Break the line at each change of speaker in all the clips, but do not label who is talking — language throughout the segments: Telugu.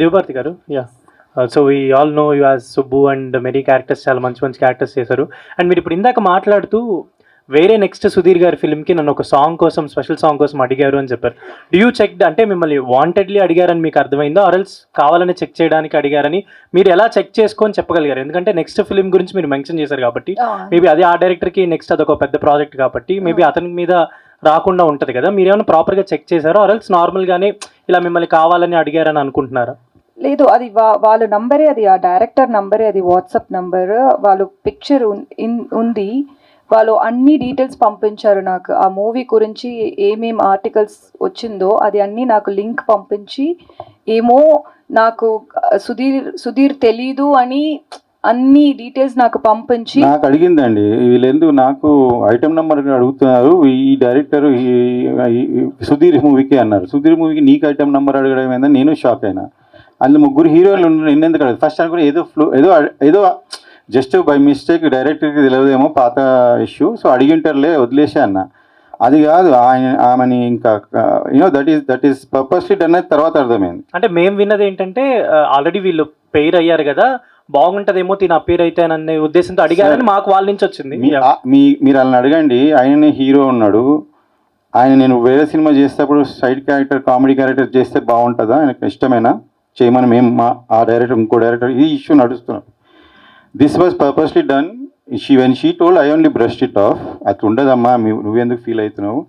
Devabharati garu, yeah, so we all know you as Subbu and many characters, చాలా మంచి మంచి క్యారెక్టర్స్ చేశారు. అండ్ మీరు ఇప్పుడు ఇందాక మాట్లాడుతూ వేరే నెక్స్ట్ సుధీర్ గారి ఫిల్మ్కి నన్ను ఒక సాంగ్ కోసం, స్పెషల్ సాంగ్ కోసం అడిగారు అని చెప్పారు. డూ యూ చెక్, అంటే మిమ్మల్ని వాంటెడ్లీ అడిగారని మీకు అర్థమైందో, ఆర్ఎల్స్ కావాలని చెక్ చేయడానికి అడిగారని మీరు ఎలా చెక్ చేసుకొని చెప్పగలిగారు? ఎందుకంటే నెక్స్ట్ ఫిల్మ్ గురించి మీరు మెన్షన్ చేశారు కాబట్టి, మేబీ అదే ఆ డైరెక్టర్కి నెక్స్ట్ అదొక పెద్ద ప్రాజెక్ట్ కాబట్టి మేబీ అతని మీద రాకుండా ఉంటుంది కదా, మీరేమైనా ప్రాపర్గా చెక్ చేశారో, ఆర్ఎల్స్ నార్మల్గానే ఇలా మిమ్మల్ని కావాలని అడిగారని అనుకుంటున్నారా?
లేదు, అది వాళ్ళ నంబరే, అది ఆ డైరెక్టర్ నంబరే, అది వాట్సాప్ నంబర్. వాళ్ళు పిక్చర్ ఉంది, వాళ్ళు అన్ని డీటెయిల్స్ పంపించారు నాకు. ఆ మూవీ గురించి ఏమేం ఆర్టికల్స్ వచ్చిందో అది అన్నీ నాకు లింక్ పంపించి, ఏమో నాకు సుధీర్ తెలీదు అని అన్ని డీటెయిల్స్ నాకు పంపించి
నాకు అడిగిందండి. వీళ్ళెందుకు నాకు ఐటమ్ నెంబర్ అడుగుతున్నారు, ఈ డైరెక్టర్ సుధీర్ మూవీకి అన్నారు. సుధీర్ మూవీకి నీకు ఐటమ్ నెంబర్ అడగడం ఏందని నేను షాక్ అయినా. అందులో ముగ్గురు హీరోలు నిన్నెందుకు అడగదు? ఫస్ట్ అనుకుని ఏదో జస్ట్ బై మిస్టేక్ డైరెక్టర్కి తెలియదేమో, పాత ఇష్యూ, సో అడిగింటారులే వదిలేసే అన్న. అది కాదు, ఆమెని ఇంకా దట్ ఈస్ పర్పస్లీ డన్ అయితే తర్వాత అర్థమైంది.
అంటే మేము విన్నది ఏంటంటే ఆల్రెడీ వీళ్ళు పెయిర్ అయ్యారు కదా, బాగుంటదేమో తిన అపేర్ అయితేననే ఉద్దేశంతో అడిగారని మాకు వాళ్ళ నుంచి వచ్చింది.
మీరు వాళ్ళని అడగండి. ఆయననే హీరో ఉన్నాడు, ఆయన నేను వేరే సినిమా చేసేటప్పుడు సైడ్ క్యారెక్టర్, కామెడీ క్యారెక్టర్ చేస్తే బాగుంటుందా, ఆయనకు ఇష్టమేనా చేయమని మేము ఆ డైరెక్టర్, ఇంకో డైరెక్టర్ ఈ ఇష్యూ నడుస్తున్నాం. This was purposely done. When she told I only brushed it off. అట్లా ఉండదమ్మా, నువ్వెందుకు ఫీల్ అవుతున్నావు,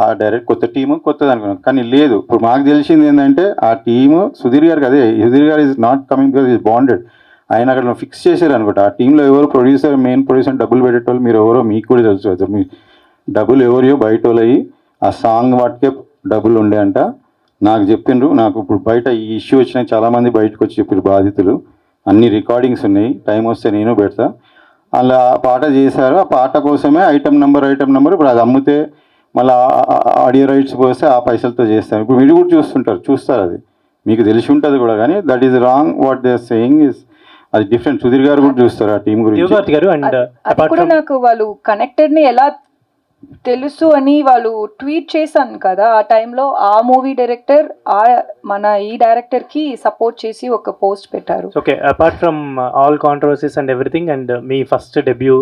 ఆ డైరెక్ట్ కొత్త టీము కొత్తది అనుకున్నాను. కానీ లేదు, ఇప్పుడు మాకు తెలిసింది ఏంటంటే ఆ టీము సుధీర్ గారికి, అదే సుధీర్ గారు is not coming because is bonded. ఆయన అక్కడ ఫిక్స్ చేశారు అనుకుంటా. ఆ టీంలో ఎవరు ప్రొడ్యూసర్, మెయిన్ ప్రొడ్యూసర్ డబ్బులు పెట్టేటోళ్ళు మీరు ఎవరో మీకు కూడా తెలుసు. మీ డబ్బులు ఎవరియో బయట వాళ్ళయి, ఆ సాంగ్ వాటికే డబ్బులు ఉండే అంట. నాకు చెప్పిండ్రు. నాకు ఇప్పుడు బయట ఈ ఇష్యూ వచ్చినాయి, చాలామంది బయటకు వచ్చి చెప్పారు బాధితులు. అన్ని రికార్డింగ్స్ ఉన్నాయి, టైం వస్తే నేను పెడతా. అలా పాట చేశారు. ఆ పాట కోసమే ఐటమ్ నెంబర్ ఇప్పుడు అది అమ్మితే మళ్ళీ ఆడియో రైట్స్ పోస్తే ఆ పైసలతో చేస్తారు. ఇప్పుడు మీరు కూడా చూస్తారు, అది మీకు తెలిసి ఉంటుంది కూడా. కానీ that is wrong. What they are saying is అది డిఫరెంట్. సుధీర్ గారు కూడా చూస్తారు ఆ టీం గురించి.
అది కూడా నాకు వాళ్ళు కనెక్టెడ్ని ఎలా తెలుసు అని వాళ్ళు ట్వీట్ చేశాను కదా ఆ టైంలో. ఆ మూవీ డైరెక్టర్ మన ఈ డైరెక్టర్ కి సపోర్ట్ చేసి ఒక పోస్ట్ పెట్టారు.
Okay, apart from all controversies and everything, and మీ ఫస్ట్ డెబ్యూ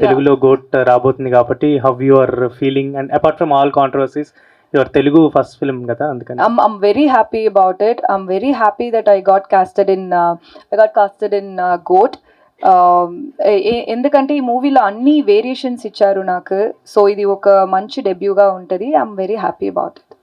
తెలుగులో గోట్ రాబోతుంది కాబట్టి, how you are feeling? And apart from all controversies, your Telugu first film కదా, అందుకని
I'm very happy about it. I'm very happy that I got casted in GOAT. ఎందుకంటే ఈ మూవీలో అన్ని వేరియేషన్స్ ఇచ్చారు నాకు. సో ఇది ఒక మంచి డెబ్యూగా ఉంటుంది. I'm very happy about it.